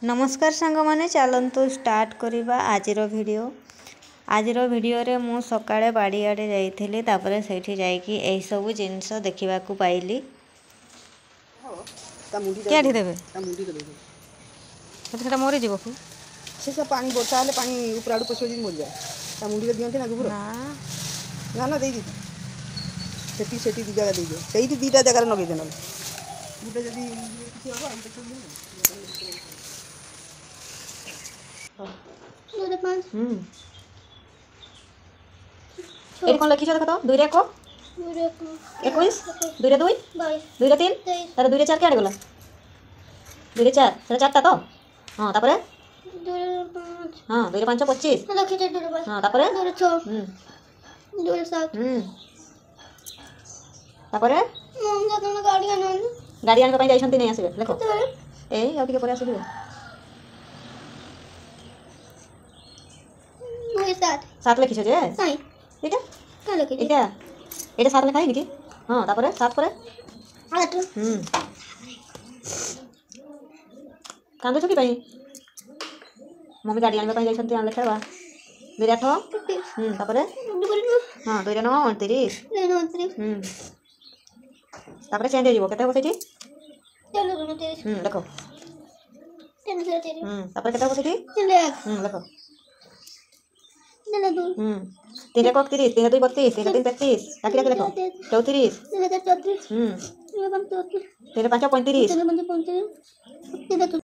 नमस्कार सांग माने चलतु स्टार्ट करवा आजिर वीडियो रे मु सकाळे बाड़ी आड़े जाइथिली तापरे सेठी जाइकी एई सब जिंस देखिबा को पाइली। केठी देबे सेटा मोरे जीवो कि से सब पानी बोलता है पानी ऊपर आड़ू पछो दिन मर जाए ता मुंडी दियंते ना गुबुर ना ना देई दी सेठी सेठी दी जगह देई दे सेठी दीटा जगह रे नगे देना गुटे जदी किछि हो हम देखो दो पांच एटी कोन लिखिछ देखो तो 2 रे को 21 2 रे 2 2 रे 3 तारे 2 रे 4 के आडे गला 2 रे 4 सेटा चारटा तो हां तापरे 2 रे 5 हां 2 रे 5 25 लिखिछ 2 रे 5 हां तापरे 2 रे 6 2 रे 7 तापरे मम जतन गाड़ी आने पे जाइछंती नहीं आसीबे देखो ए आ टिके परे आसीबे 2 रे 7 7 लिखिछ जे नहीं एटा का लिखिछ एटा एटा 7 लिखाई कि हां तापरे 7 परे 8 कांदो छकी पई मम्मी गाड़ी आने पे जाइछंती आन लेखवा 2 रे 8 तापरे हां 2 रे 9 29 तापरे चेंज हो केते हो सेठी देखो तापरे केते हो सेठी देखो 3 रे 31 3 रे 2 32 3 रे 3 35 आखिर के देखो 34 3 रे 5 35